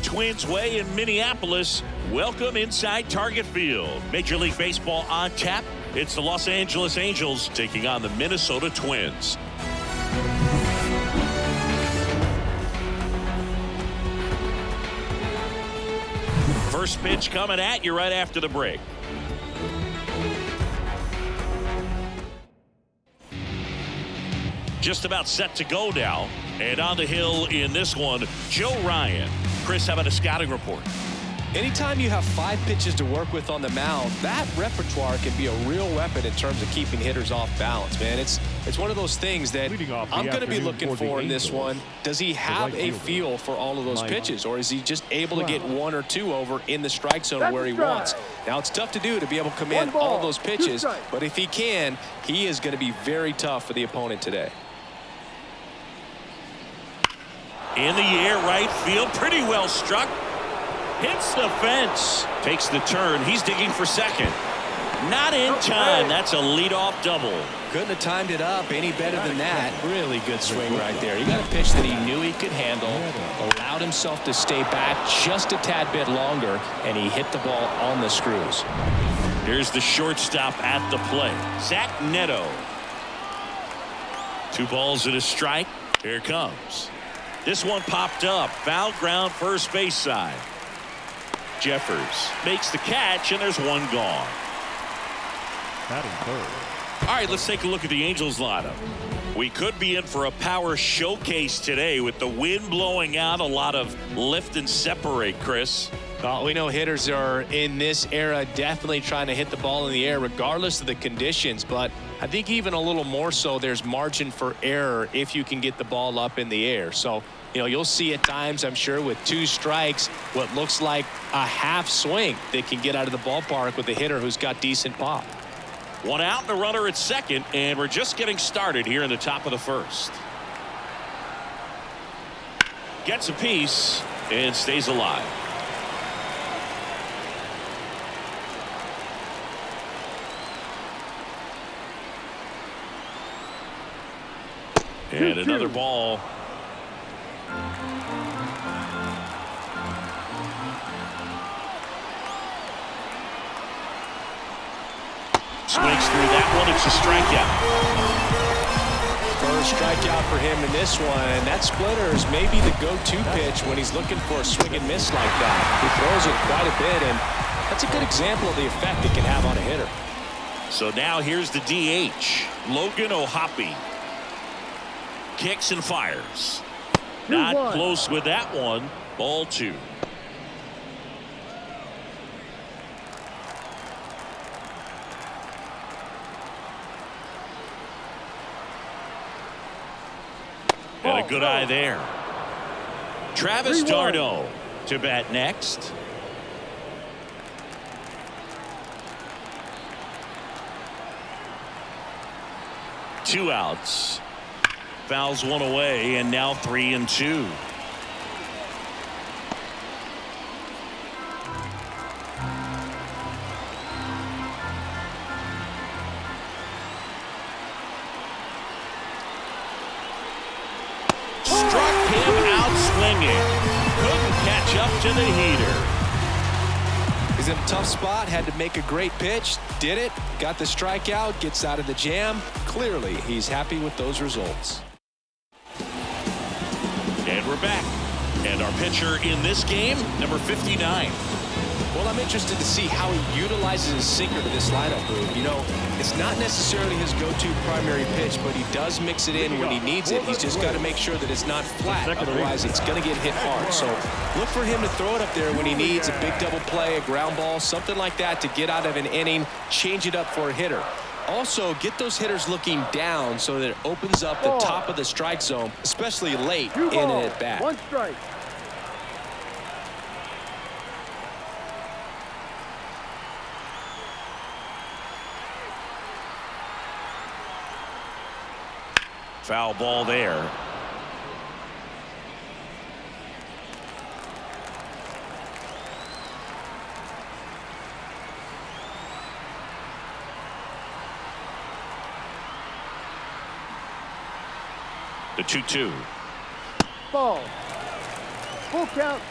Twins way in Minneapolis. Welcome inside Target Field. Major League Baseball on tap. It's the Los Angeles Angels taking on the Minnesota Twins. First pitch coming at you right after the break. Just about set to go now. And on the hill in this one, Joe Ryan. Chris, how about a scouting report? Anytime you have 5 pitches to work with on the mound, that repertoire can be a real weapon in terms of keeping hitters off balance, man. It's one of those things that I'm going to be looking for in this one. Does he have a feel for all of those pitches, or is he just able to get 1 or 2 over in the strike zone where he wants? Now, it's tough to do to be able to command all those pitches, but if he can, he is going to be very tough for the opponent today. In the air, right field, pretty well struck. Hits the fence. Takes the turn. He's digging for second. Not in time. That's a leadoff double. Couldn't have timed it up any better than that. Really good swing right there. He got a pitch that he knew he could handle, allowed himself to stay back just a tad bit longer, and he hit the ball on the screws. Here's the shortstop at the plate, Zach Neto. 2 balls and a strike. Here it comes. This one popped up. Foul ground, first base side. Jeffers makes the catch, and there's one gone. All right, let's take a look at the Angels lineup. We could be in for a power showcase today with the wind blowing out. A lot of lift and separate, Chris. Well, we know hitters are in this era definitely trying to hit the ball in the air regardless of the conditions, but I think even a little more so there's margin for error if you can get the ball up in the air. So, you know, you'll see at times, I'm sure, with 2 strikes, what looks like a half swing that can get out of the ballpark with a hitter who's got decent pop. 1 out and a runner at second, and we're just getting started here in the top of the first. Gets a piece and stays alive. And another ball. Swings through that one. It's a strikeout. First strikeout for him in this one. That splitter is maybe the go-to pitch when he's looking for a swing and miss like that. He throws it quite a bit, and that's a good example of the effect it can have on a hitter. So now here's the DH, Logan O'Hoppe. Kicks and fires. Not close with that one. Ball 2. And a good eye there. Travis d'Arnaud to bat next. Two outs. Fouls one away, and now 3-2. Struck him out swinging. Couldn't catch up to the heater. He's in a tough spot, had to make a great pitch, did it, got the strikeout, gets out of the jam. Clearly, he's happy with those results. And we're back. And our pitcher in this game, number 59. Well, I'm interested to see how he utilizes his sinker to this lineup group. You know, it's not necessarily his go-to primary pitch, but he does mix it in when he needs it. He's just got to make sure that it's not flat. Otherwise, it's going to get hit hard. So look for him to throw it up there when he needs a big double play, a ground ball, something like that to get out of an inning, change it up for a hitter. Also, get those hitters looking down so that it opens up the top of the strike zone, especially late in an at-bat. 1 strike. Foul ball there. The 2-2. Ball. Full count.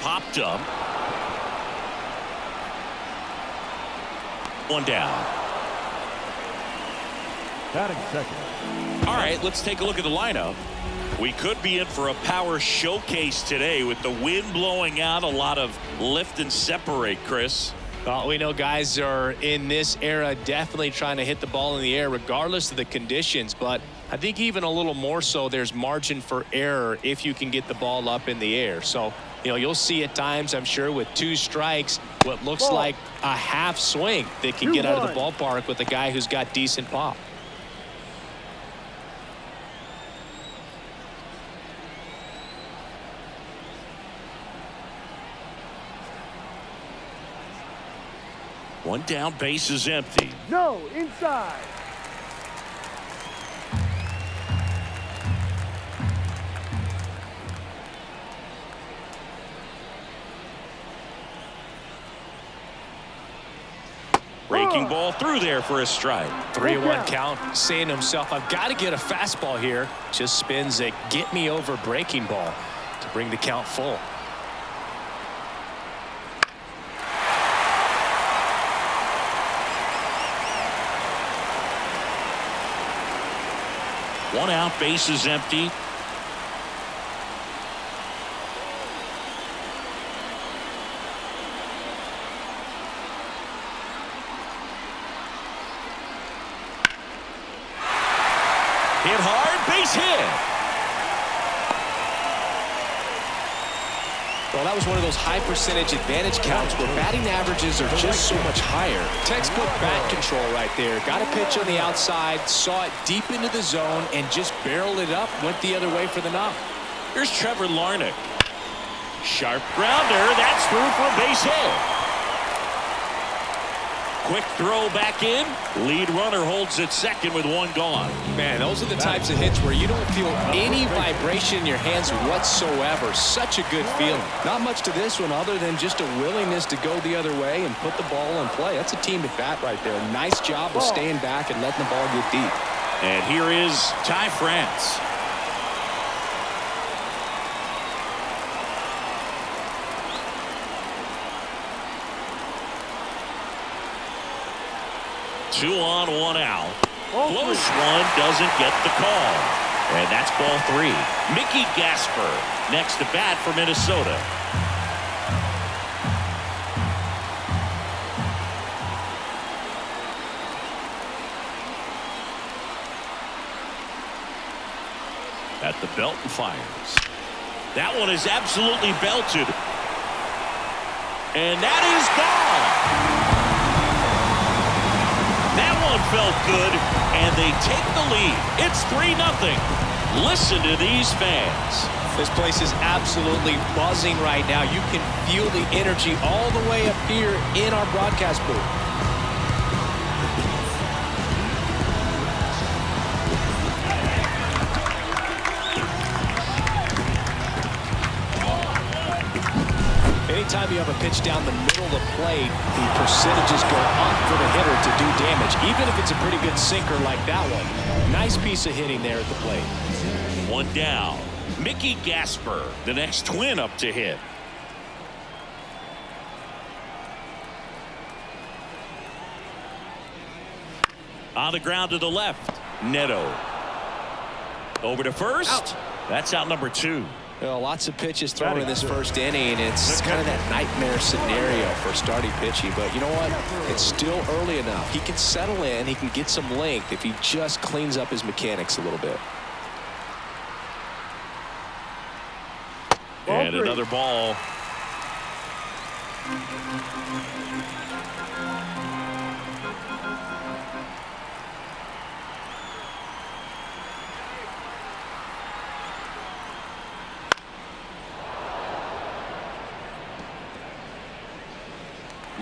Popped up. One down. Batting second. All right, let's take a look at the lineup. We could be in for a power showcase today with the wind blowing out, a lot of lift and separate, Chris. Well, we know guys are in this era definitely trying to hit the ball in the air regardless of the conditions, but I think even a little more so there's margin for error if you can get the ball up in the air. So, you know, you'll see at times, I'm sure, with 2 strikes, what looks like a half swing that can get out of the ballpark with a guy who's got decent pop. One down, base is empty. No, inside. Breaking ball through there for a strike. 3-1 count, saying to himself, I've got to get a fastball here. Just spins a get me over breaking ball to bring the count full. One out, base is empty. Hit hard, base hit. Well, that was one of those high percentage advantage counts where batting averages are just so much higher. Textbook bat control right there. Got a pitch on the outside, saw it deep into the zone, and just barreled it up, went the other way for the knock. Here's Trevor Larnach. Sharp grounder, that's through for a base hit. Quick throw back in. Lead runner holds at second with 1 gone. Man, those are the types of hits where you don't feel any vibration in your hands whatsoever. Such a good feeling. Not much to this one other than just a willingness to go the other way and put the ball in play. That's a team at bat right there. Nice job of staying back and letting the ball get deep. And here is Ty France. Two on, 1 out. Close one, doesn't get the call. And that's ball 3. Mickey Gasper next to bat for Minnesota. At the belt and fires. That one is absolutely belted. And that is gone. That one felt good, and they take the lead. It's 3-0. Listen to these fans. This place is absolutely buzzing right now. You can feel the energy all the way up here in our broadcast booth. Anytime you have a pitch down the middle of the plate, the percentages go up for the hitter to do damage, even if it's a pretty good sinker like that one. Nice piece of hitting there at the plate. 1 down. Mickey Gasper, the next twin up to hit. On the ground to the left. Neto. Over to first. Out. That's out number 2. Well, lots of pitches thrown in this first inning. It's kind of that nightmare scenario for starting pitching. But you know what? It's still early enough. He can settle in. He can get some length if he just cleans up his mechanics a little bit. And another ball.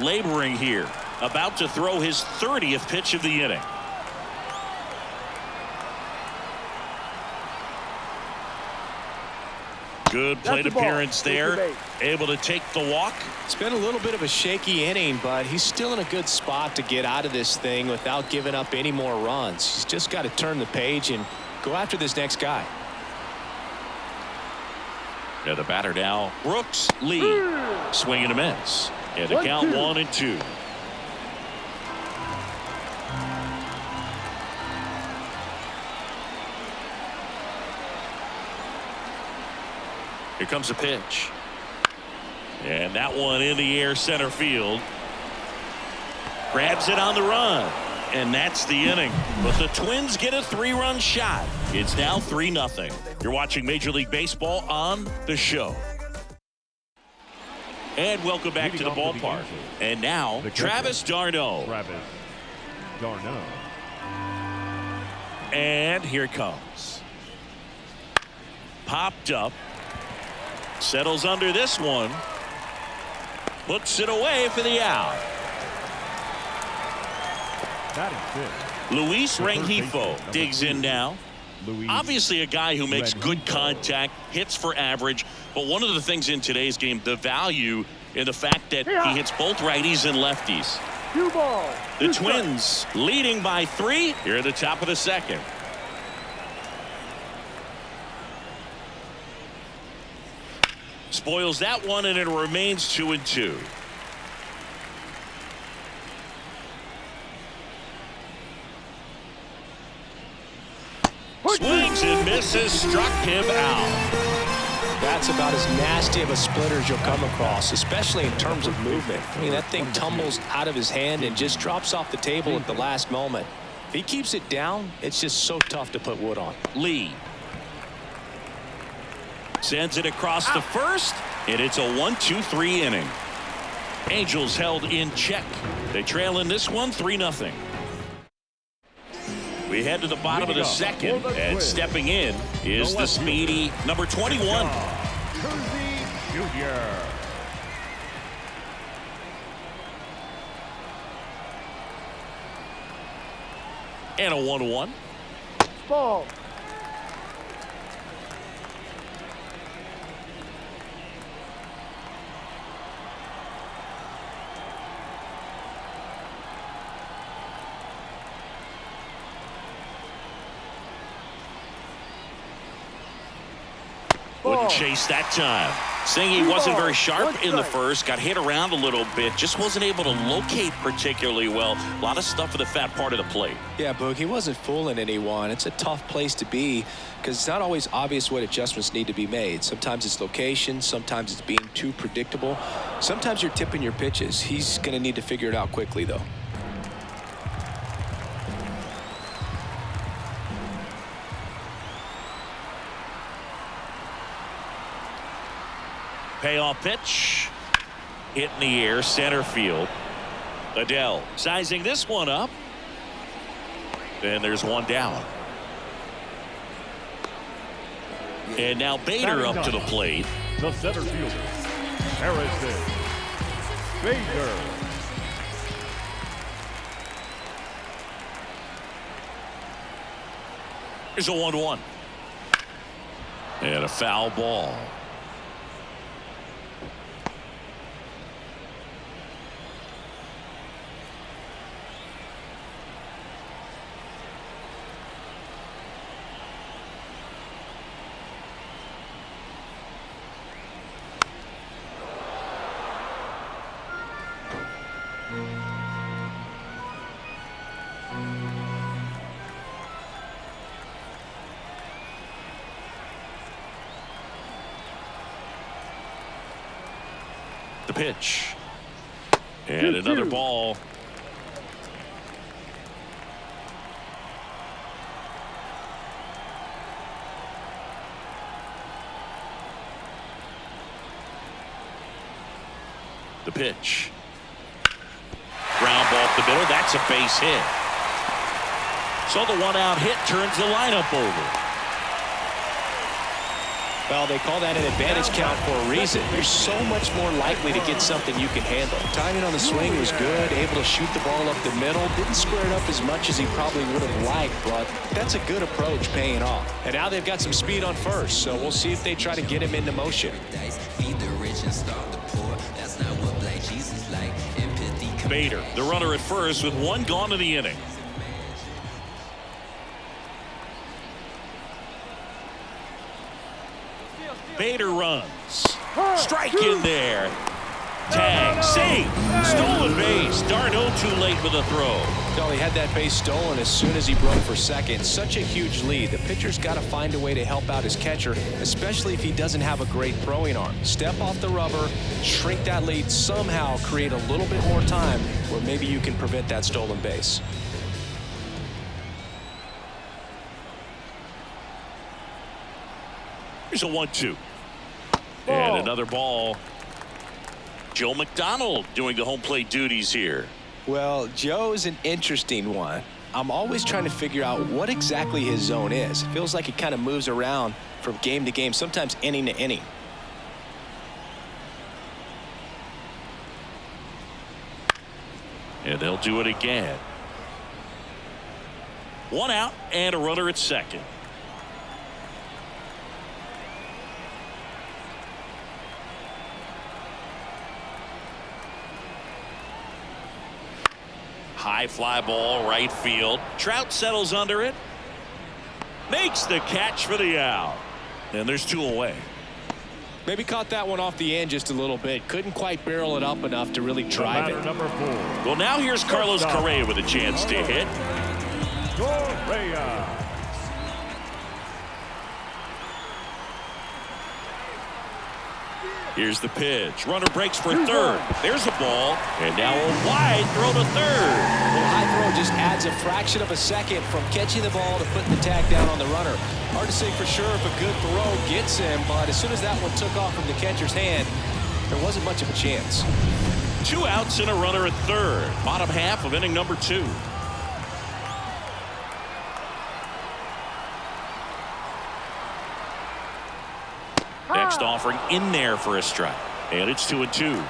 Laboring here, about to throw his 30th pitch of the inning. Good plate appearance there. Able to take the walk. It's been a little bit of a shaky inning, but he's still in a good spot to get out of this thing without giving up any more runs. He's just got to turn the page and go after this next guy. Yeah, the batter now, Brooks Lee. Swing and a miss. And the count 1-2. Here comes a pitch. And that one in the air center field. Grabs it on the run. And that's the inning. But the Twins get a 3-run shot. It's now 3-0. You're watching Major League Baseball on The Show. And welcome back to the ballpark. And now, Travis d'Arnaud. And here it comes. Popped up. Settles under this one. Looks it away for the out. Luis Rengifo digs in now. Obviously a guy who makes good contact, hits for average, but one of the things in today's game, the value in the fact that he hits both righties and lefties. The Twins leading by 3 here at the top of the second. Spoils that one, and it remains 2-2. Swings and misses, struck him out. That's about as nasty of a splitter as you'll come across, especially in terms of movement. I mean, that thing tumbles out of his hand and just drops off the table at the last moment. If he keeps it down, it's just so tough to put wood on. Lee sends it across the first, and it's a 1-2-3 inning. Angels held in check. They trail in this one 3-0. We head to the bottom of the second, and stepping in is the speedy number 21. And a 1-1. Ball. Wouldn't chase that time. Saying he wasn't very sharp in the first, got hit around a little bit, just wasn't able to locate particularly well. A lot of stuff in the fat part of the plate. Yeah, Boog, he wasn't fooling anyone. It's a tough place to be because it's not always obvious what adjustments need to be made. Sometimes it's location, sometimes it's being too predictable. Sometimes you're tipping your pitches. He's going to need to figure it out quickly, though. Payoff pitch. Hit in the air, center field. Adele sizing this one up. And there's one down. And now Bader up to the plate. The center fielder, Harrison Bader. Here's a 1-1. And a foul ball. The pitch. And another ball. The pitch. Ground ball up the middle. That's a base hit. So the 1-out hit turns the lineup over. Well, they call that an advantage count for a reason. You're so much more likely to get something you can handle. Timing on the swing was good, able to shoot the ball up the middle. Didn't square it up as much as he probably would have liked, but that's a good approach paying off. And now they've got some speed on first, so we'll see if they try to get him into motion. Bader, the runner at first with one gone in the inning. Bader runs. Strike in there. Tag. Save. Stolen base. Darno too late with a throw. No, he had that base stolen as soon as he broke for second. Such a huge lead. The pitcher's got to find a way to help out his catcher, especially if he doesn't have a great throwing arm. Step off the rubber, shrink that lead, somehow create a little bit more time where maybe you can prevent that stolen base. Here's a 1-2. And another ball. Joe McDonald doing the home plate duties here. Well, Joe's an interesting one. I'm always trying to figure out what exactly his zone is. It feels like he kind of moves around from game to game, sometimes inning to inning. And they'll do it again. One out and a runner at second. High fly ball, right field. Trout settles under it. Makes the catch for the out. And there's two away. Maybe caught that one off the end just a little bit. Couldn't quite barrel it up enough to really drive it. Number 4. Well, now here's Carlos Correa with a chance to hit. Correa. Here's the pitch. Runner breaks for third. There's a ball. And now a wide throw to third. Well, high throw just adds a fraction of a second from catching the ball to putting the tag down on the runner. Hard to say for sure if a good throw gets him, but as soon as that one took off from the catcher's hand, there wasn't much of a chance. 2 outs and a runner at third. Bottom half of inning number 2. Next offering in there for a strike. And it's 2-2.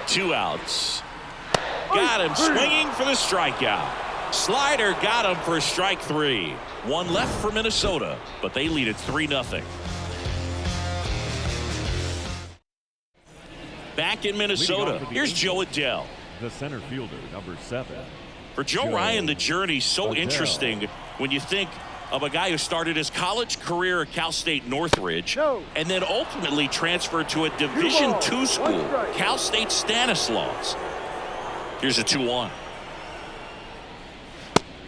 Two outs. Got him swinging for the strikeout. Slider got him for strike 3. One left for Minnesota, but they lead it 3-0. Back in Minnesota, here's Joe Adell. The center fielder, number 7. For Joe Ryan, the journey's so interesting when you think of a guy who started his college career at Cal State Northridge and then ultimately transferred to a Division II school, Cal State Stanislaus. Here's a 2-1.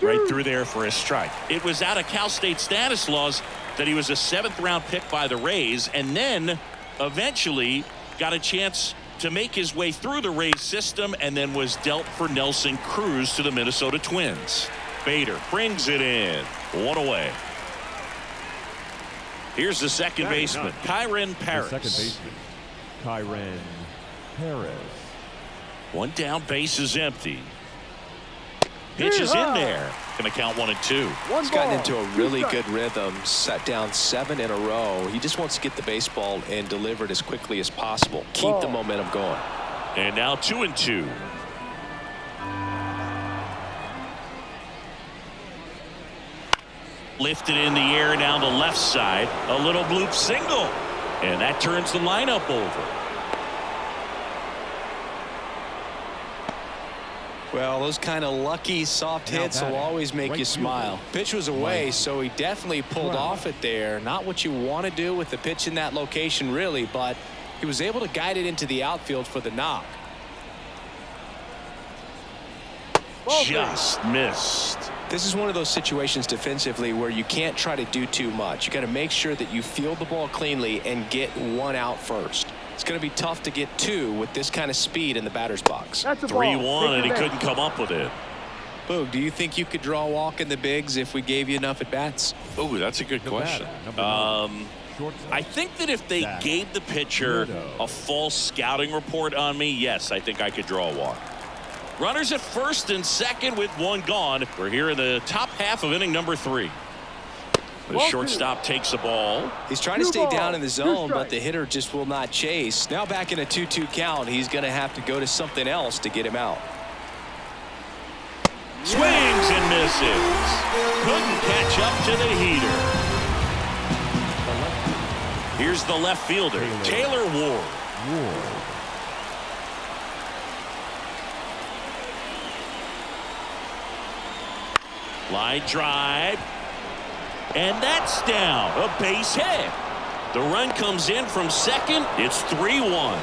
Right through there for a strike. It was out of Cal State Stanislaus that he was a 7th-round pick by the Rays and then eventually got a chance to make his way through the Rays system and then was dealt for Nelson Cruz to the Minnesota Twins. Bader brings it in. One away. Here's the second baseman, Kyren Paris. The second baseman, Kyren Paris. One down, base is empty. Pitch is in there. Going to count 1-2. He's gotten into a really good rhythm, sat down 7 in a row. He just wants to get the baseball and deliver it as quickly as possible. Keep the momentum going. And now 2-2. Lifted in the air down the left side. A little bloop single. And that turns the lineup over. Well, those kind of lucky soft hits will always make you smile. Pitch was away, so he definitely pulled off it there. Not what you want to do with the pitch in that location, really, but he was able to guide it into the outfield for the knock. Just missed. This is one of those situations defensively where you can't try to do too much. You got to make sure that you field the ball cleanly and get 1 out first. It's going to be tough to get 2 with this kind of speed in the batter's box. 3-1, and he couldn't come up with it. Boog, do you think you could draw a walk in the bigs if we gave you enough at bats? Oh, that's a good question. I think that if they gave the pitcher a false scouting report on me, yes, I think I could draw a walk. Runners at first and second with one gone. We're here in the top half of inning number 3. The shortstop takes the ball. He's trying to stay down in the zone, but the hitter just will not chase. Now back in a 2-2 count, he's going to have to go to something else to get him out. Swings and misses. Couldn't catch up to the heater. Here's the left fielder, Taylor Ward. Line drive. And that's down. A base hit. The run comes in from second. It's 3-1.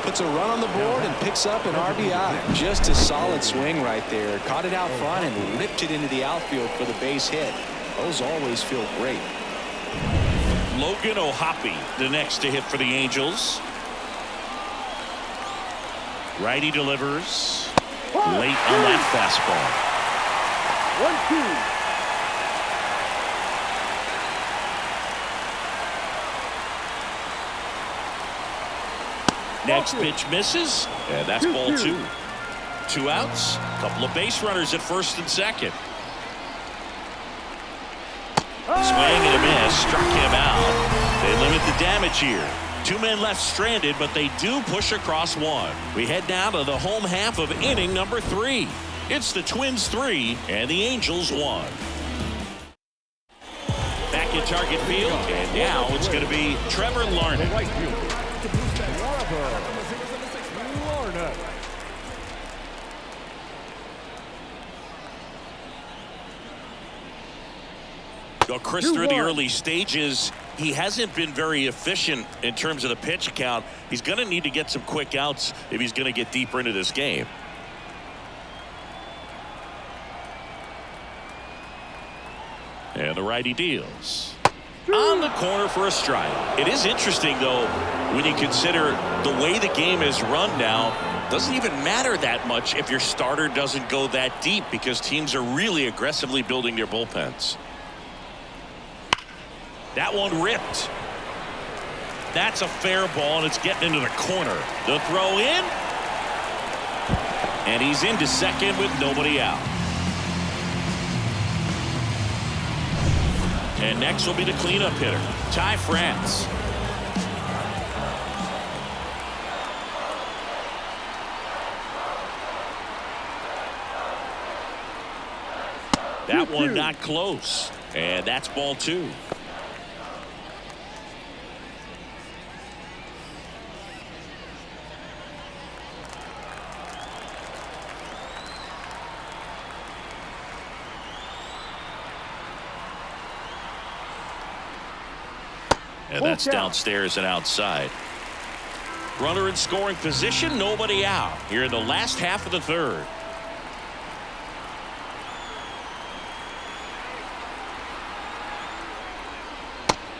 Puts a run on the board and picks up an RBI. Just a solid swing right there. Caught it out front and ripped it into the outfield for the base hit. Those always feel great. Logan O'Hoppe, the next to hit for the Angels. Righty delivers. Late on that fastball. 1-2. Next pitch misses, and that's ball 2. 2 outs, couple of base runners at first and second. Swing and a miss, struck him out. They limit the damage here. 2 men left stranded, but they do push across 1. We head now to the home half of inning number 3. It's the Twins 3 and the Angels 1. Back in target field, and now it's going to be Trevor Larnach. Well, Chris, through the early stages, he hasn't been very efficient in terms of the pitch count. He's going to need to get some quick outs if he's going to get deeper into this game. And the righty deals. On the corner for a strike. It is interesting, though, when you consider the way the game is run now. Doesn't even matter that much if your starter doesn't go that deep because teams are really aggressively building their bullpens. That one ripped. That's a fair ball, and it's getting into the corner. The throw in. And he's into second with nobody out. And next will be the cleanup hitter, Ty France. That one not close. And that's ball 2. And that's downstairs and outside. Runner in scoring position, nobody out. Here in the last half of the 3rd.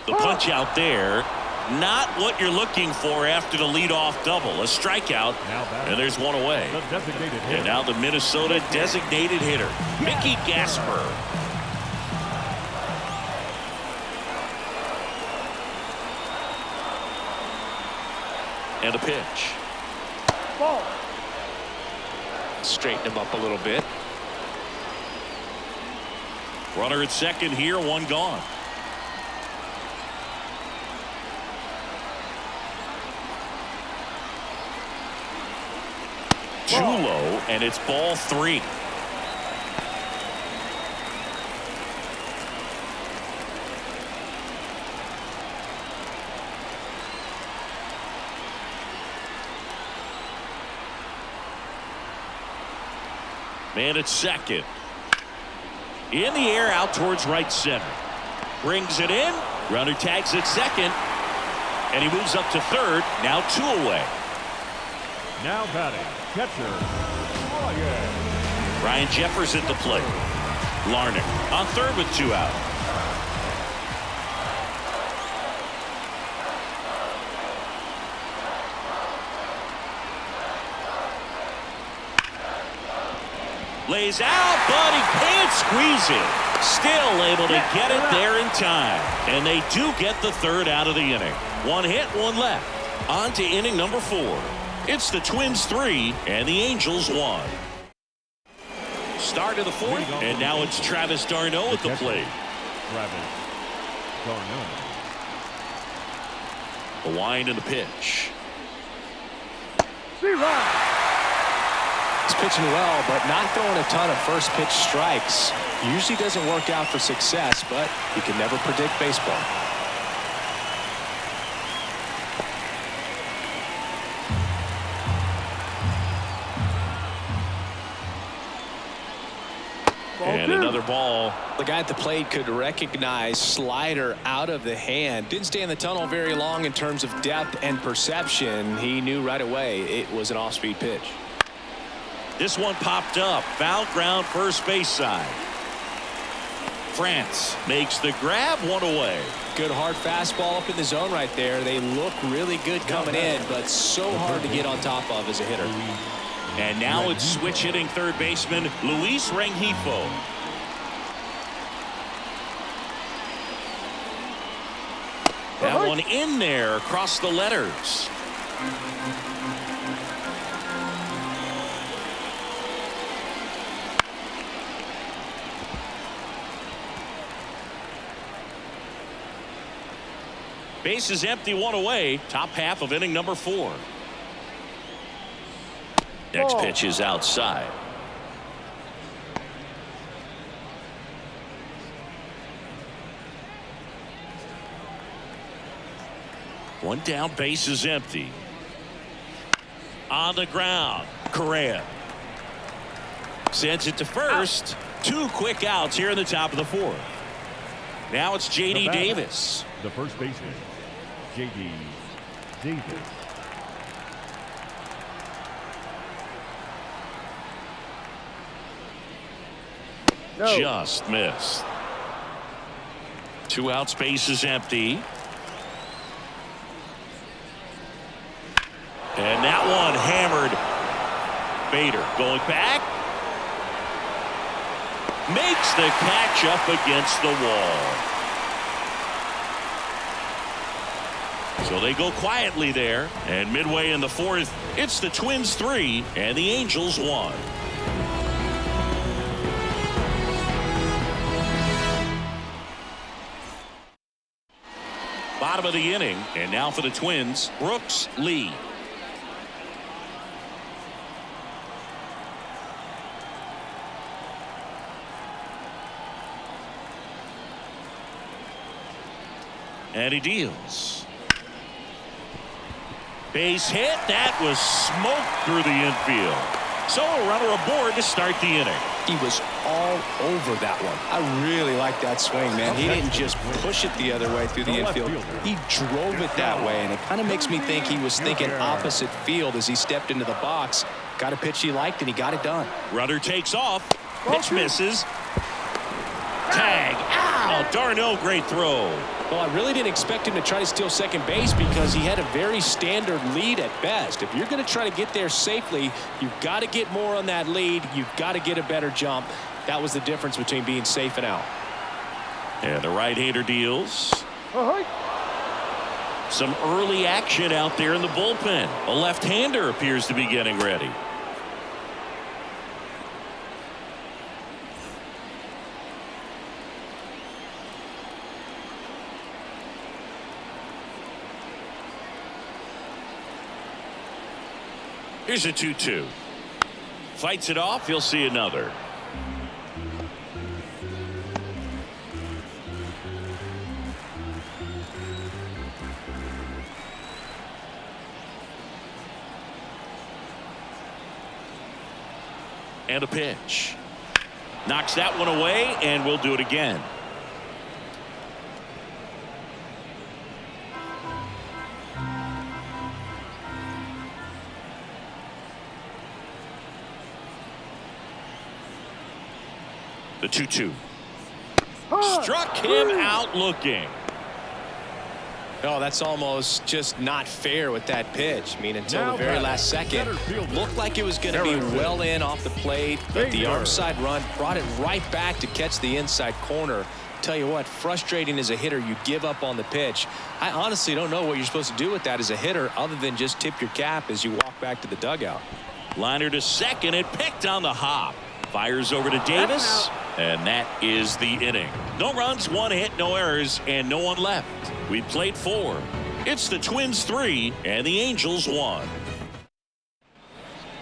The punch out there. Not what you're looking for after the leadoff double. A strikeout. And there's one away. And now the Minnesota designated hitter, Mickey Gasper. And a pitch. Ball. Straighten him up a little bit. Runner at second here, one gone. Too low, and it's ball 3. Man at second. In the air out towards right center. Brings it in. Runner tags at second. And he moves up to third. Now 2 away. Now batting, catcher, Ryan Jeffers at the plate. Larnach on third with 2 out. Lays out, but he can't squeeze it. Still able to get it there in time. And they do get the 3rd out of the inning. 1 hit, 1 left. On to inning number 4. It's the Twins 3 and the Angels 1. start of the fourth, and now it's Travis d'Arnaud at the plate. Travis d'Arnaud. The wind and the pitch. He's pitching well, but not throwing a ton of first pitch strikes. Usually doesn't work out for success, but you can never predict baseball. And another ball. The guy at the plate could recognize slider out of the hand. Didn't stay in the tunnel very long in terms of depth and perception. He knew right away it was an off-speed pitch. This one popped up. Foul ground, first base side. France makes the grab, one away. Good hard fastball up in the zone right there. They look really good coming in, but so hard to get on top of as a hitter. And now it's switch hitting third baseman Luis Rengifo. That one in there across the letters. Base is empty, one away. Top half of inning number 4. Next pitch is outside. One down, base is empty. On the ground, Correa sends it to first. Out. 2 quick outs here in the top of the 4th. Now it's J.D. Davis. The first baseman, J.D. Davis. No. Just missed. 2 outs, base is empty. And that one hammered. Bader going back. Makes the catch up against the wall. So they go quietly there. And midway in the 4th, it's the Twins 3 and the Angels 1. Bottom of the inning, and now for the Twins, Brooks Lee. And he deals. Base hit. That was smoked through the infield. So a runner aboard to start the inning. He was all over that one. I really like that swing, man. He didn't just push it the other way through the infield. He drove it that way, and it kind of makes me think he was thinking opposite field as he stepped into the box. Got a pitch he liked, and he got it done. Runner takes off. Pitch misses. Tag. Ow! d'Arnaud, great throw. Well, I really didn't expect him to try to steal second base because he had a very standard lead at best. If you're going to try to get there safely, you've got to get more on that lead. You've got to get a better jump. That was the difference between being safe and out. And the right-hander deals. Some early action out there in the bullpen. A left-hander appears to be getting ready. Here's a 2-2. Fights it off. He'll see another. And a pitch. Knocks that one away, and we'll do it again. The 2-2. Struck him out looking. Oh, that's almost just not fair with that pitch. I mean, until the very last second, looked like it was going to be well in off the plate, but the arm side run brought it right back to catch the inside corner. Tell you what, frustrating as a hitter, you give up on the pitch. I honestly don't know what you're supposed to do with that as a hitter other than just tip your cap as you walk back to the dugout. Liner to second, it picked on the hop. Fires over to Davis, and that is the inning. No runs, 1 hit, no errors, and no one left. We played 4. It's the Twins 3 and the Angels 1.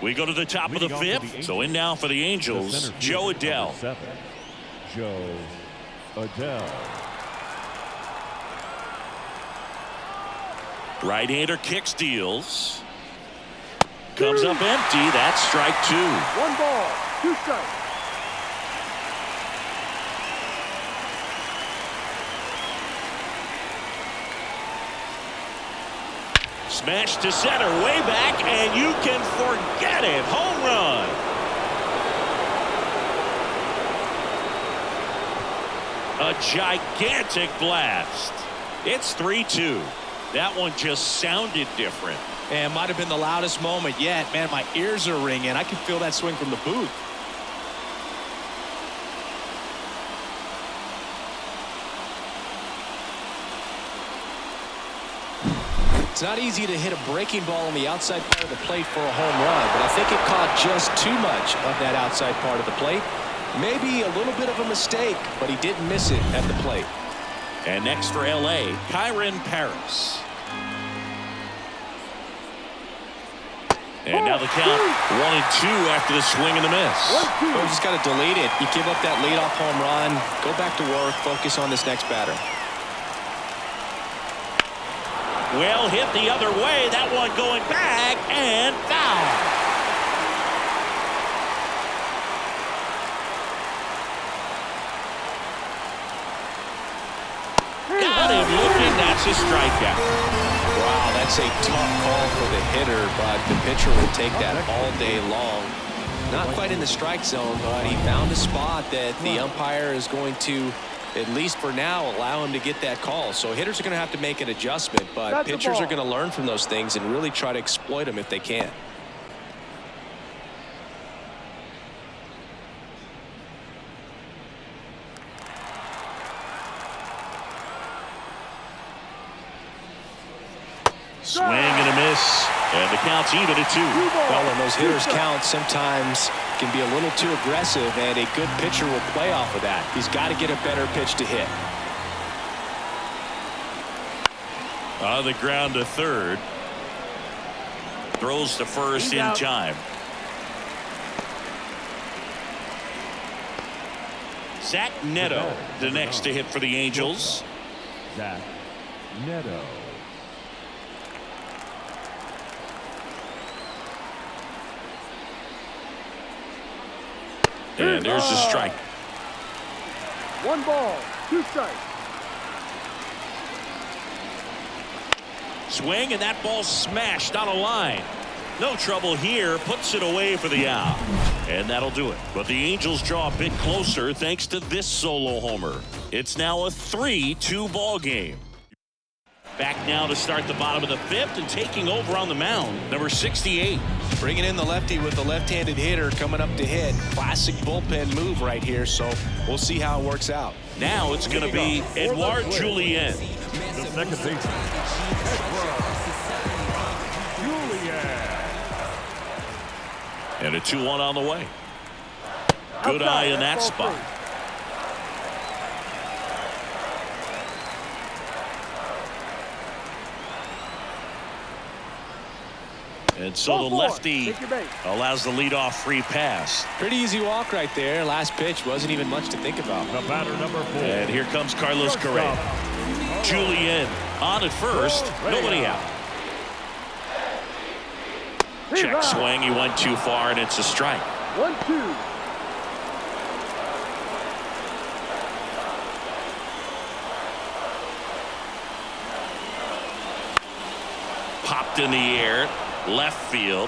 We go to the top of the 5th. So in now for the Angels, Joe Adell. Joe Adell. Right-hander kicks, deals. Comes up empty. That's strike 2. 1 ball, 2 strikes. Smash to center, way back, and you can forget it. Home run. A gigantic blast. It's 3-2. That one just sounded different. And might have been the loudest moment yet. Man, my ears are ringing. I can feel that swing from the booth. It's not easy to hit a breaking ball on the outside part of the plate for a home run, but I think it caught just too much of that outside part of the plate. Maybe a little bit of a mistake, but he didn't miss it at the plate. And next for L.A., Kyren Paris. And now the count 1-2 after the swing and the miss. Well, you just got to delete it. You give up that leadoff home run, go back to work, focus on this next batter. Well hit the other way. That one going back and foul. Got him looking. That's a strikeout. Wow, that's a tough call for the hitter, but the pitcher will take that all day long. Not quite in the strike zone, but he found a spot that the umpire is going to, at least for now, allow him to get that call. So hitters are going to have to make an adjustment, but pitchers are going to learn from those things and really try to exploit them if they can. Swing and a miss, and the count's even at 2. Well, when those hitters count, sometimes can be a little too aggressive, and a good pitcher will play off of that. He's got to get a better pitch to hit. On the ground to third. Throws to first in time. Zach Neto, the next to hit for the Angels. Zach Neto. And there's the strike. 1 ball, 2 strikes. Swing, and that ball smashed on a line. No trouble here. Puts it away for the out. And that'll do it. But the Angels draw a bit closer thanks to this solo homer. It's now a 3-2 ball game. Back now to start the bottom of the 5th and taking over on the mound, number 68. Bringing in the lefty with the left-handed hitter coming up to hit. Classic bullpen move right here, so we'll see how it works out. Now it's going to be Edouard Julien. The second baseman, Julien. And a 2-1 on the way. Good eye in that spot. And so the lefty allows the leadoff free pass. Pretty easy walk right there. Last pitch wasn't even much to think about. The batter, number 4. And here comes Carlos Correa. Julien on at first. Nobody out. Check swing. He went too far, and it's a strike. 1-2. Popped in the air. Left field.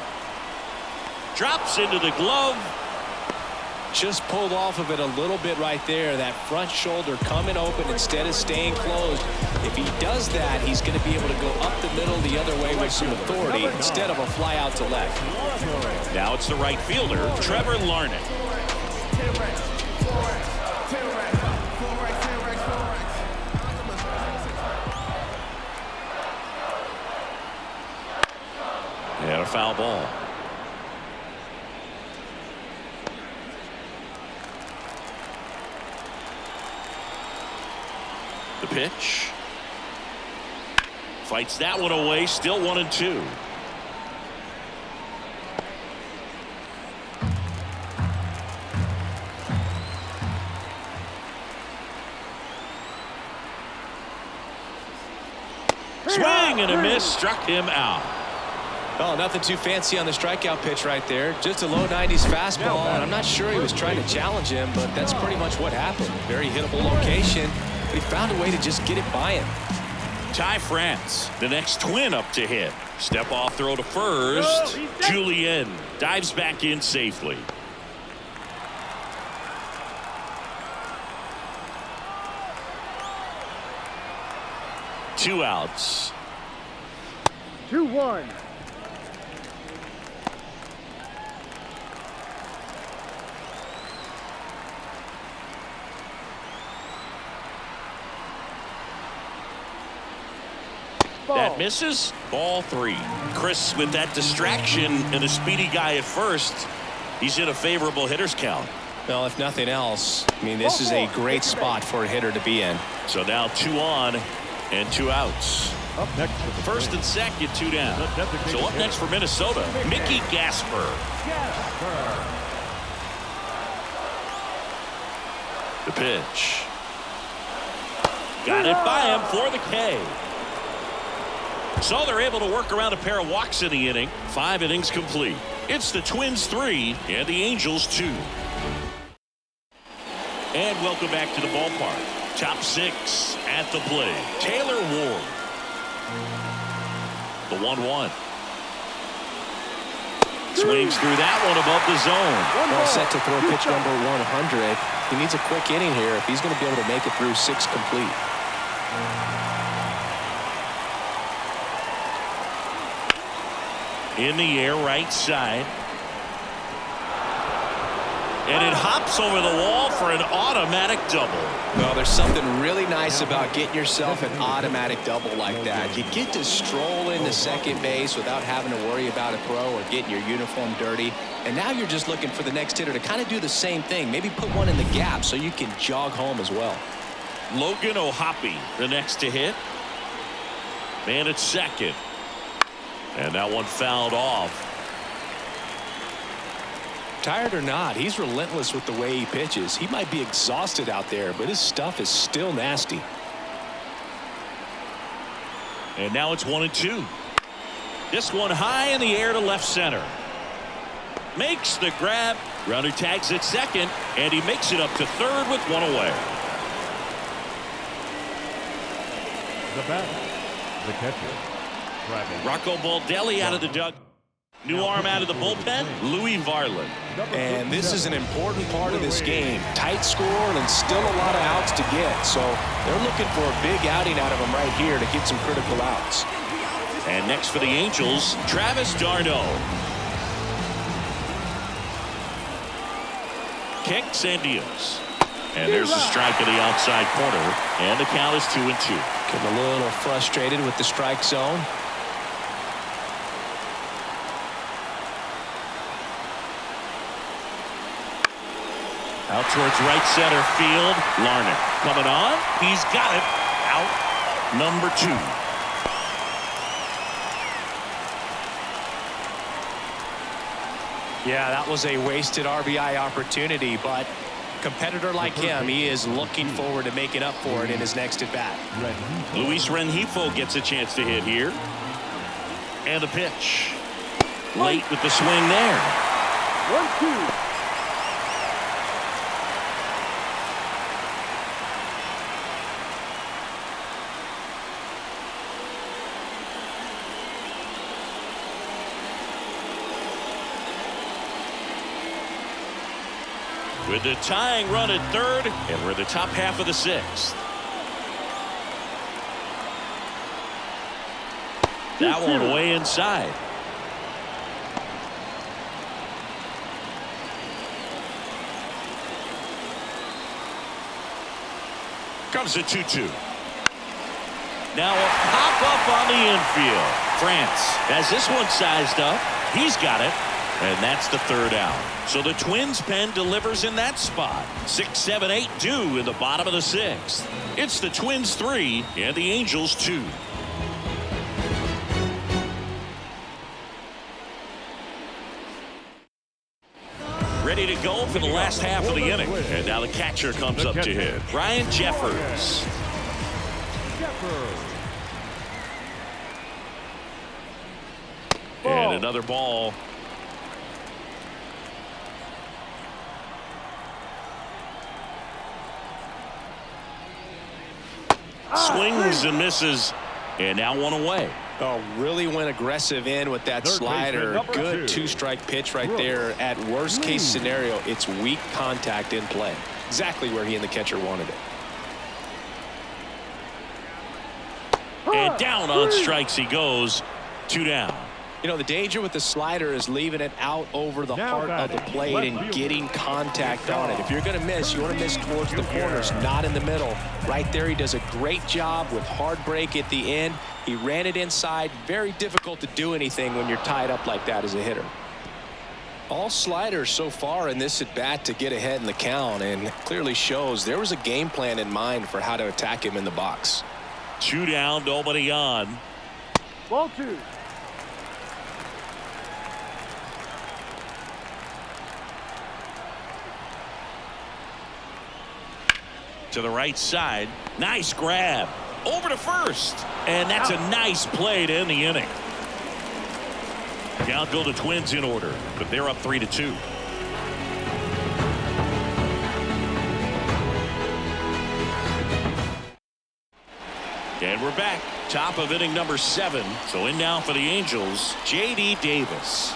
Drops into the glove. Just pulled off of it a little bit right there. That front shoulder coming open instead of staying closed. If he does that, he's going to be able to go up the middle the other way with some authority instead of a fly out to left. Now it's the right fielder, Trevor Larnett. And a foul ball. The pitch. Fights that one away. Still 1-2. Swing and a miss. Struck him out. Oh, nothing too fancy on the strikeout pitch right there. Just a low 90s fastball, and I'm not sure he was trying to challenge him, but that's pretty much what happened. Very hittable location, but he found a way to just get it by him. Ty France, the next Twin up to hit. Step off throw to first. Julien dives back in safely. Two outs. 2-1. That misses. Ball 3. Chris, with that distraction and a speedy guy at first, he's in a favorable hitter's count. Well, if nothing else, I mean, this is a great spot for a hitter to be in. So now 2 on and 2 outs. Up next for the First and second, 2 down. So up next for Minnesota, Mickey Gasper. The pitch. Got it by him for the K. So they're able to work around a pair of walks in the inning. 5 innings complete. It's the Twins 3 and the Angels 2. And welcome back to the ballpark. Top 6 at the plate. Taylor Ward. The 1-1. Swings through that one above the zone. Well set to throw pitch number 100. He needs a quick inning here if he's going to be able to make it through 6 complete. In the air, right side. And it hops over the wall for an automatic double. Well, there's something really nice about getting yourself an automatic double like that. You get to stroll into second base without having to worry about a throw or getting your uniform dirty. And now you're just looking for the next hitter to kind of do the same thing. Maybe put one in the gap so you can jog home as well. Logan O'Hoppe, the next to hit. Man at second. And that one fouled off. Tired or not, he's relentless with the way he pitches. He might be exhausted out there, but his stuff is still nasty. And now it's 1-2. This one high in the air to left center. Makes the grab. Runner tags at second, and he makes it up to third with one away. The batter, the catcher, Travis. Rocco Baldelli out of the dugout. New arm out of the bullpen, Louis Varland. And this is an important part of this game. Tight score and still a lot of outs to get. So they're looking for a big outing out of him right here to get some critical outs. And next for the Angels, Travis d'Arnaud. Kicks and deals. And there's a strike in the outside corner. And the count is 2-2. Getting a little frustrated with the strike zone. Out towards right center field. Larnach coming on. He's got it. Out number 2. Yeah, that was a wasted RBI opportunity, but a competitor like him, he is looking forward to making up for it in his next at bat. Luis Rengifo gets a chance to hit here. And the pitch. Late with the swing there. 1-2. With the tying run at third, and we're in the top half of the 6th. That one way inside. Comes the 2-2. Now a pop up on the infield. France has this one sized up. He's got it. And that's the third out. So the Twins pen delivers in that spot. 6, 7, 8 due in the bottom of the 6th. It's the Twins 3 and the Angels 2. Ready to go for the last half of the inning. And now the catcher comes up to hit. Ryan Jeffers. And another ball. Swings and misses. And now one away. Oh, really went aggressive in with that slider. Good two-strike pitch right there. At worst case scenario, it's weak contact in play. Exactly where he and the catcher wanted it. And down on strikes he goes. 2 down. You know, the danger with the slider is leaving it out over the heart of the plate and getting contact on it. If you're going to miss, you want to miss towards the corners, not in the middle. Right there, he does a great job with hard break at the end. He ran it inside. Very difficult to do anything when you're tied up like that as a hitter. All sliders so far in this at bat to get ahead in the count, and clearly shows there was a game plan in mind for how to attack him in the box. 2 down, nobody on. Ball 2. To the right side. Nice grab. Over to first. And that's a nice play to end the inning. Count go the Twins in order, but they're up 3-2. And we're back. Top of inning number 7. So in now for the Angels, J.D. Davis.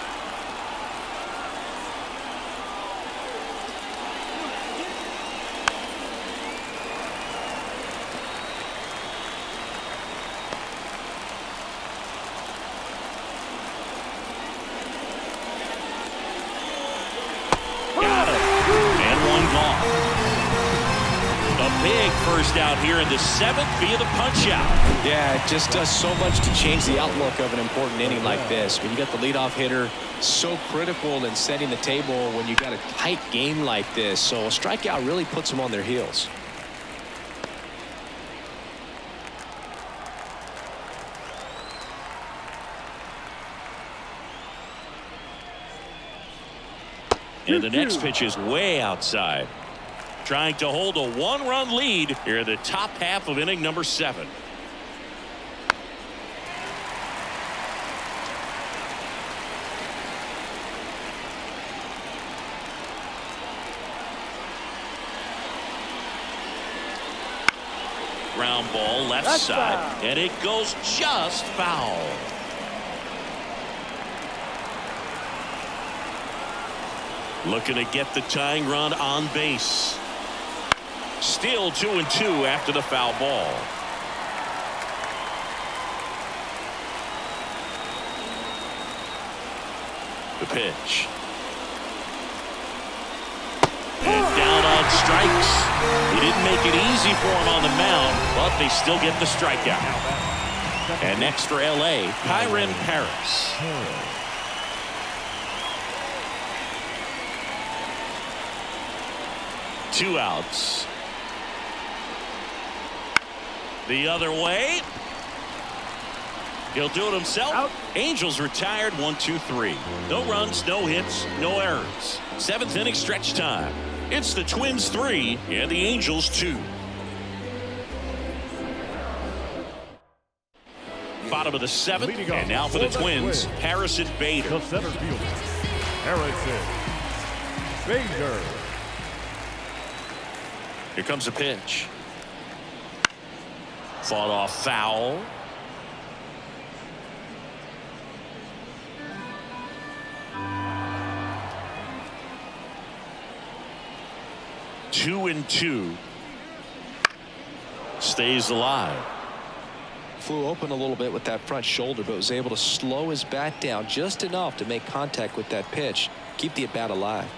Big first out here in the 7th via the punch out. Yeah, it just does so much to change the outlook of an important inning like this. When you got the leadoff hitter, so critical in setting the table when you got a tight game like this. So a strikeout really puts them on their heels. And the next pitch is way outside. Trying to hold a 1-run lead here in the top half of inning number 7. Ground ball left side, and it goes just foul. Looking to get the tying run on base. Still 2-2 after the foul ball. The pitch. And down on strikes. He didn't make it easy for him on the mound, but they still get the strikeout. And next for L.A., Kyren Paris. 2 outs. The other way. He'll do it himself. Out. Angels retired 1-2-3. No runs, no hits, no errors. 7th inning stretch time. It's the Twins 3 and the Angels 2. Bottom of the 7th, and now for the Twins, Harrison Bader. The center fielder, Harrison Bader. Here comes a pitch. Fought off foul. Two and 2. Stays alive. Flew open a little bit with that front shoulder, but was able to slow his bat down just enough to make contact with that pitch. Keep the at-bat alive.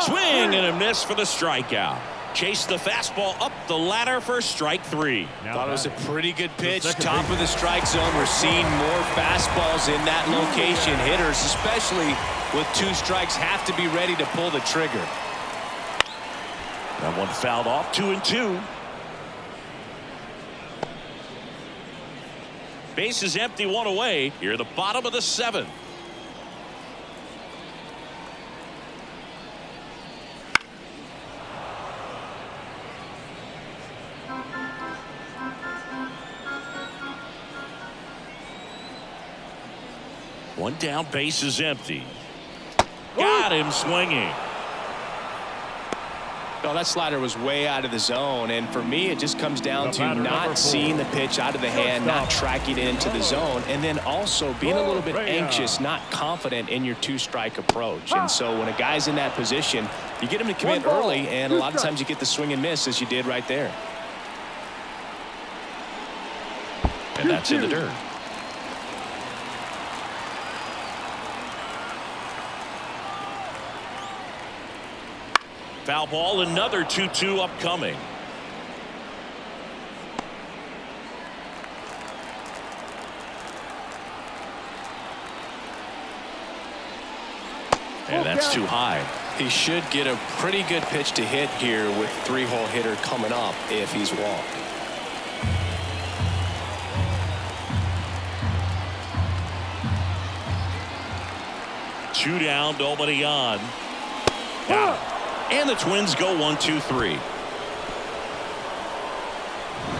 Swing and a miss for the strikeout. Chase the fastball up the ladder for strike 3. Thought it was a pretty good pitch. Top of the strike zone. We're seeing more fastballs in that location. Hitters, especially with 2 strikes, have to be ready to pull the trigger. That one fouled off. 2-2. Base is empty, 1 away. Here at the bottom of the 7th. One down, base is empty. Got him swinging. Well, that slider was way out of the zone, and for me, it just comes down to not seeing the pitch out of the hand, not tracking it into the zone, and then also being a little bit anxious, not confident in your 2-strike approach. And so when a guy's in that position, you get him to commit early, and a lot of times you get the swing and miss, as you did right there. And that's in the dirt. Foul ball, another 2-2 upcoming. And that's too high. He should get a pretty good pitch to hit here with 3-hole hitter coming up if he's walked. Two down, nobody on. Got it. And the Twins go 1-2-3.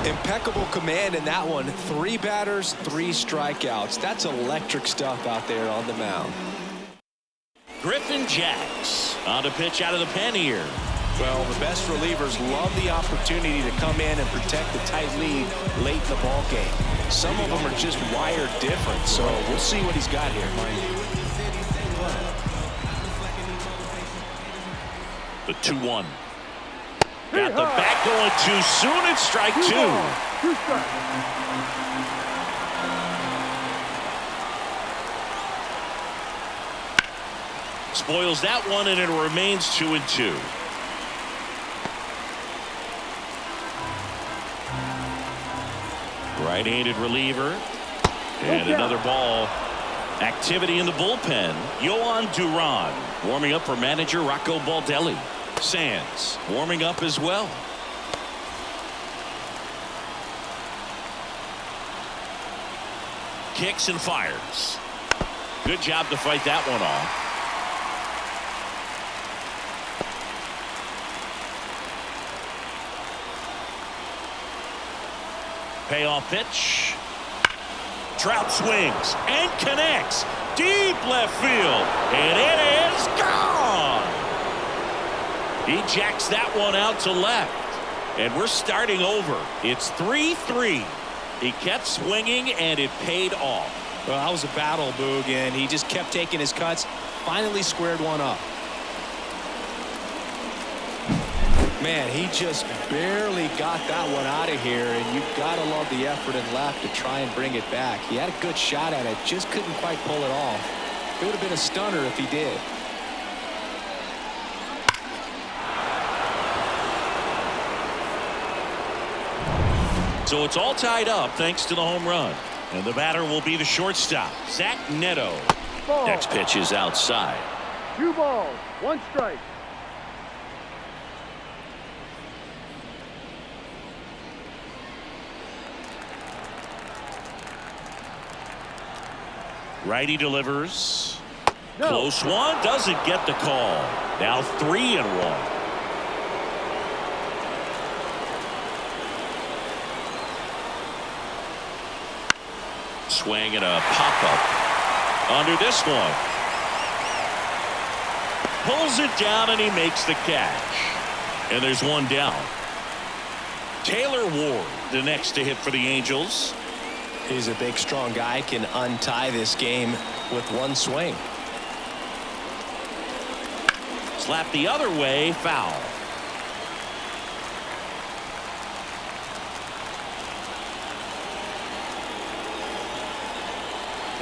Impeccable command in that one. 3 batters, 3 strikeouts. That's electric stuff out there on the mound. Griffin Jacks on to pitch out of the pen here. Well, the best relievers love the opportunity to come in and protect the tight lead late in the ball game. Some of them are just wired different, so we'll see what he's got here. The 2-1. Got the bat going too soon. It's strike 2. Spoils that one, and it remains 2-2. Right-handed reliever. And another ball. Activity in the bullpen. Yohan Duran warming up for manager Rocco Baldelli. Sands warming up as well. Kicks and fires. Good job to fight that one off. Payoff pitch. Trout swings and connects deep left field, and it is gone. He jacks that one out to left, and we're starting over. It's 3-3. He kept swinging, and it paid off. Well, that was a battle, Boog, and he just kept taking his cuts. Finally squared one up. Man, he just barely got that one out of here, and you've got to love the effort and left to try and bring it back. He had a good shot at it, just couldn't quite pull it off. It would have been a stunner if he did. So it's all tied up thanks to the home run. And the batter will be the shortstop, Zach Neto. Ball. Next pitch is outside. 2 balls, 1 strike. Righty delivers. No. Close one. Doesn't get the call. Now 3-1. Swing and a pop-up under this one. Pulls it down, and he makes the catch. And there's one down. Taylor Ward, the next to hit for the Angels. He's a big, strong guy, can untie this game with one swing. Slap the other way, foul.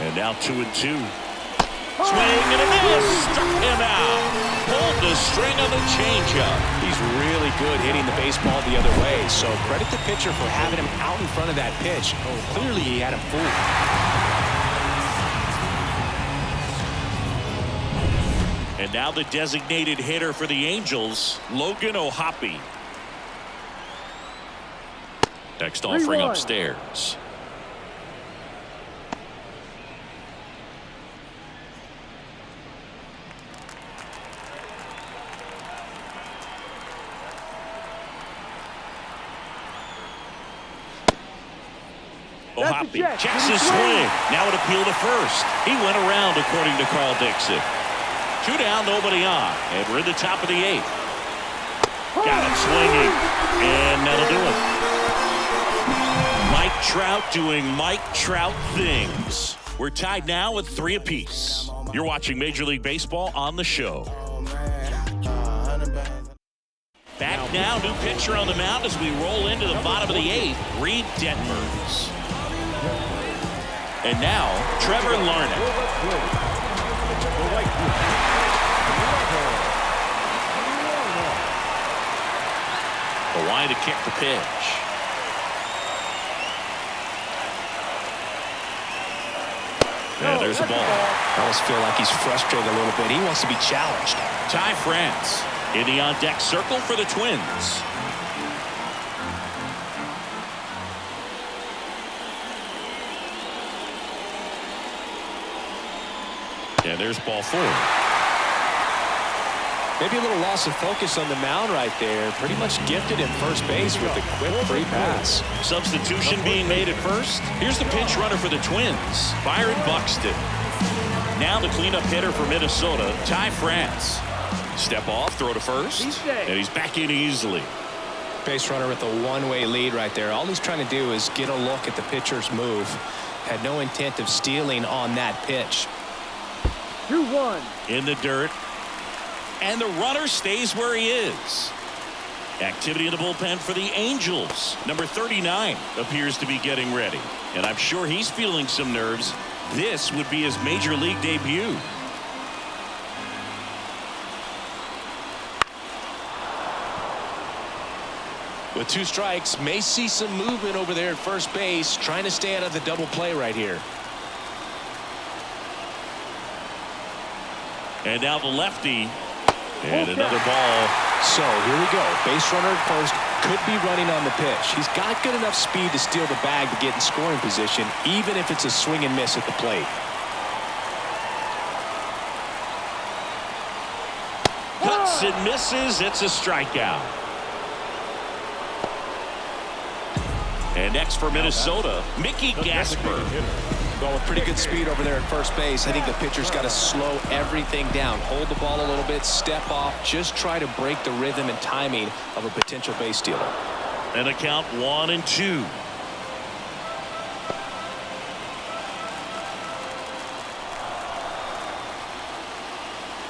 And now 2-2. Swing and a miss. Struck him out. Pulled the string on the changeup. He's really good hitting the baseball the other way, so credit the pitcher for having him out in front of that pitch. Clearly, he had him fooled. And now the designated hitter for the Angels, Logan O'Hoppe. Next offering upstairs. O'Hoppe checks his swing. Now an appeal to first. He went around, according to Carl Dixon. 2 down, nobody on. And we're in the top of the 8th. Got him swinging. And that'll do it. Mike Trout doing Mike Trout things. We're tied now with 3 apiece. You're watching Major League Baseball on the show. Back now, new pitcher on the mound as we roll into the bottom of the 8th, Reed Detmers. And now, Trevor Larnach. The line to kick the pitch. Yeah, there's the ball. I almost feel like he's frustrated a little bit. He wants to be challenged. Ty France in the on-deck circle for the Twins. And there's ball 4. Maybe a little loss of focus on the mound right there. Pretty much gifted in first base with the quick free pass. Substitution being made at first. Here's the pinch runner for the Twins, Byron Buxton. Now the cleanup hitter for Minnesota, Ty France. Step off, throw to first, and he's back in easily. Base runner with a one-way lead right there. All he's trying to do is get a look at the pitcher's move. Had no intent of stealing on that pitch. 2-1. In the dirt. And the runner stays where he is. Activity in the bullpen for the Angels. Number 39 appears to be getting ready. And I'm sure he's feeling some nerves. This would be his major league debut. With 2 strikes, may see some movement over there at first base, trying to stay out of the double play right here. And now the lefty. And another ball. So here we go. Base runner at first, could be running on the pitch. He's got good enough speed to steal the bag to get in scoring position, even if it's a swing and miss at the plate. Cuts and misses. It's a strikeout. And next for Minnesota, Mickey Gasper. Well, with pretty good speed over there at first base, I think the pitcher's got to slow everything down. Hold the ball a little bit, step off, just try to break the rhythm and timing of a potential base stealer. And a count 1-2.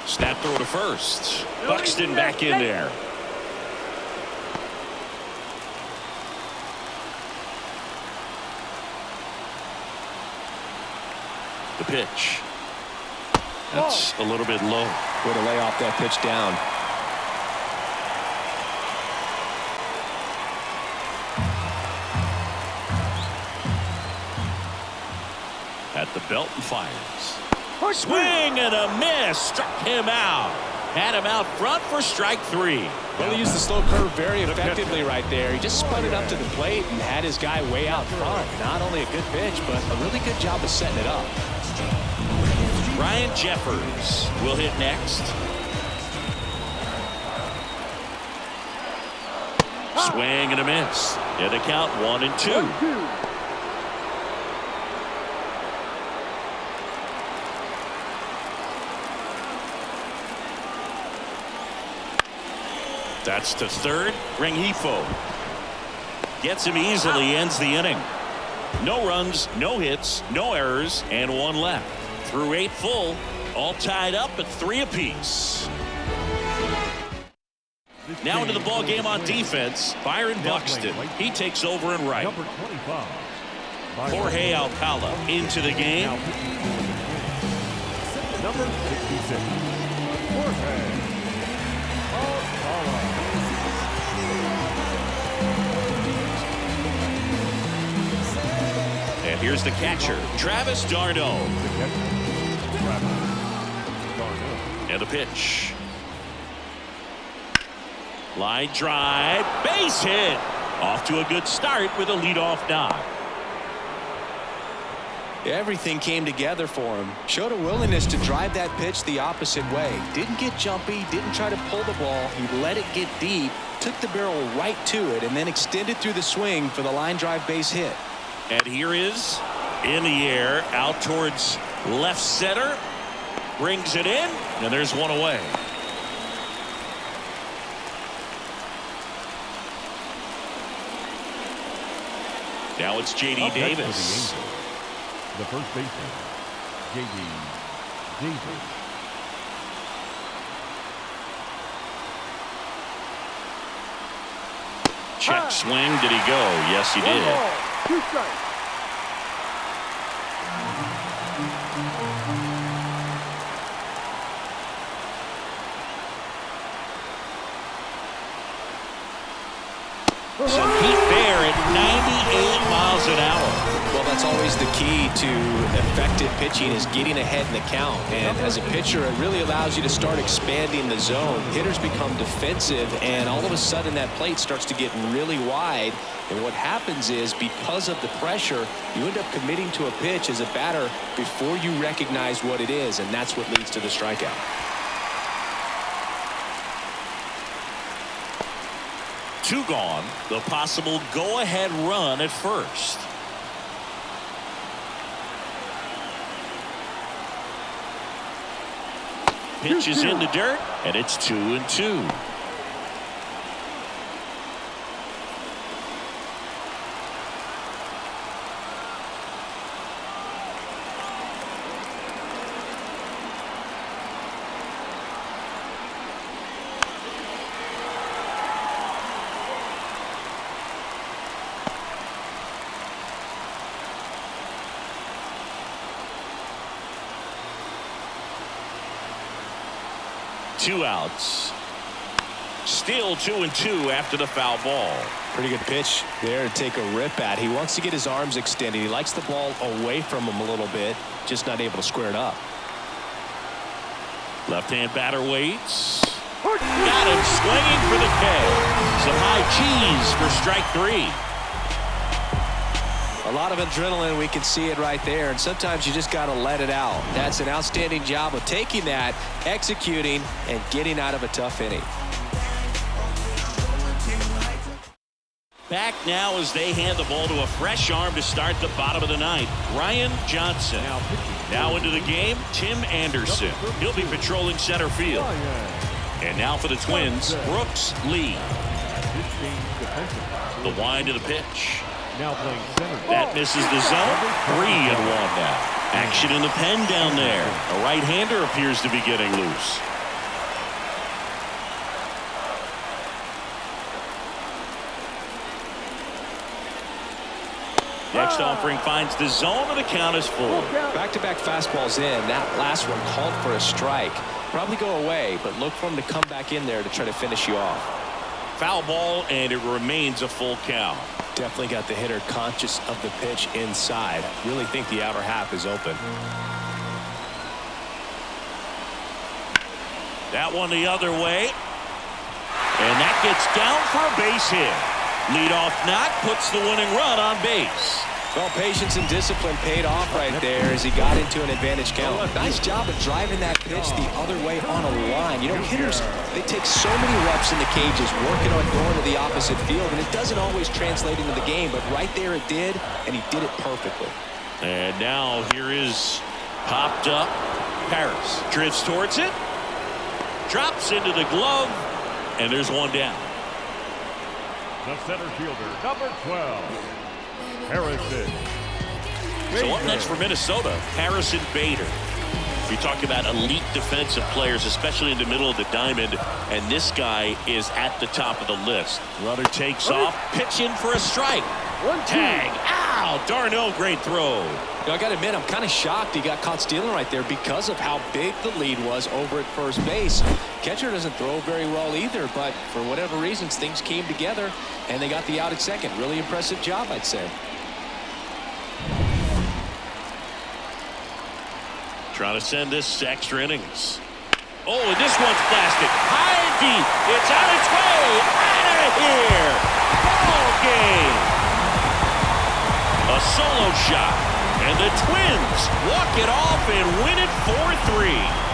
Snap throw to first. Buxton back in there. The pitch. That's a little bit low. Way to lay off that pitch down. At the belt and fires. Swing and a miss. Struck him out. Had him out front for strike 3. Well, he used the slow curve very effectively right there. He just spun it up to the plate and had his guy way out front. Not only a good pitch, but a really good job of setting it up. Ryan Jeffers will hit next. Swing and a miss. And a count 1-2. That's to third. Rengifo gets him easily, ends the inning. No runs, no hits, no errors, and 1 left. Through 8 full, all tied up at 3 apiece. Now into the ball game on defense, Byron Buxton. He takes over in right. Number 25. Jorge Alcala into the game. Number 66. Jorge. And here's the catcher, Travis d'Arnaud. And the pitch. Line drive, base hit. Off to a good start with a leadoff knock. Everything came together for him. Showed a willingness to drive that pitch the opposite way. Didn't get jumpy, didn't try to pull the ball. He let it get deep, took the barrel right to it, and then extended through the swing for the line drive base hit. And here is in the air, out towards left center. Brings it in, and there's one away. Now it's J.D. Davis. The first baseman, J.D. Davis. Check swing. Did he go? Yes, he did. 1 ball, 2 strikes. Some heat there at 98 miles an hour. Well, that's always the key to effective pitching is getting ahead in the count. And as a pitcher, it really allows you to start expanding the zone. Hitters become defensive, and all of a sudden that plate starts to get really wide. And what happens is, because of the pressure, you end up committing to a pitch as a batter before you recognize what it is, and that's what leads to the strikeout. Two gone. The possible go-ahead run at first. Pitch is in the dirt, and it's 2-2. Two outs. Still 2-2 after the foul ball. Pretty good pitch there to take a rip at. He wants to get his arms extended. He likes the ball away from him a little bit, just not able to square it up. Left-hand batter waits. Got him swinging for the K. Some high cheese for strike 3. A lot of adrenaline, we can see it right there, and sometimes you just got to let it out. That's an outstanding job of taking that, executing, and getting out of a tough inning. Back now as they hand the ball to a fresh arm to start the bottom of the ninth. Ryan Johnson. Now into the game, Tim Anderson. He'll be patrolling center field. And now for the Twins, Brooks Lee. The wind of the pitch. Now playing center. That misses the zone. 3-1 now. Action in the pen down there. A right-hander appears to be getting loose. Next offering finds the zone, and the count is full. Back-to-back fastballs in. That last one called for a strike. Probably go away, but look for him to come back in there to try to finish you off. Foul ball, and it remains a full count. Definitely got the hitter conscious of the pitch inside. Really think the outer half is open. That one the other way. And that gets down for a base hit. Leadoff knock puts the winning run on base. Well, patience and discipline paid off right there as he got into an advantage count. Nice job of driving that pitch the other way on a line. You know, hitters, they take so many reps in the cages working on going to the opposite field, and it doesn't always translate into the game, but right there it did, and he did it perfectly. And now here is popped up Paris. Drifts towards it. Drops into the glove, and there's one down. The center fielder, number 12, Harrison. So up next for Minnesota, Harrison Bader. We talk about elite defensive players, especially in the middle of the diamond, and this guy is at the top of the list. Runner takes off, pitch in for a strike. One, two. Tag. Wow, Darno, great throw. I got to admit, I'm kind of shocked he got caught stealing right there because of how big the lead was over at first base. Catcher doesn't throw very well either, but for whatever reasons, things came together, and they got the out at second. Really impressive job, I'd say. Trying to send this extra innings. Oh, and this one's blasted. High and deep. It's on its way. Out of here. Ball game. A solo shot. And the Twins walk it off and win it 4-3.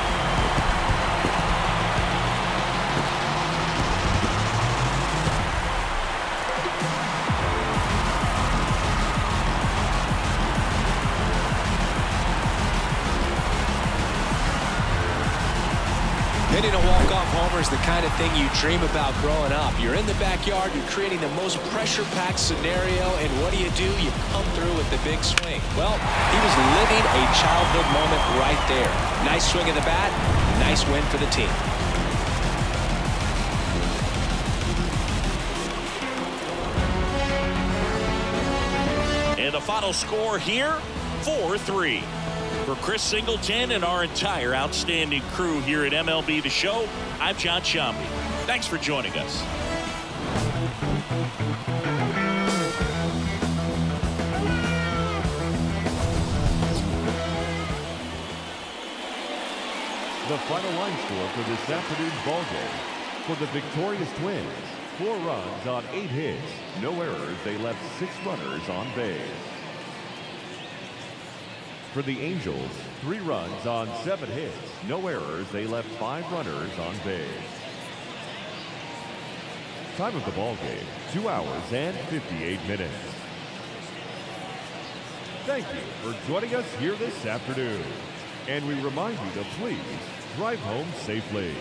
Hitting a walk-off homer is the kind of thing you dream about growing up. You're in the backyard, you're creating the most pressure-packed scenario, and what do? You come through with the big swing. Well, he was living a childhood moment right there. Nice swing of the bat, nice win for the team. And the final score here, 4-3. For Chris Singleton and our entire outstanding crew here at MLB The Show, I'm John Shambi. Thanks for joining us. The final line score for this afternoon's ball game. For the victorious Twins, 4 runs on 8 hits, no errors. They left 6 runners on base. For the Angels, 3 runs on 7 hits, no errors. They left 5 runners on base. Time of the ball game, 2 hours and 58 minutes. Thank you for joining us here this afternoon. And we remind you to please drive home safely.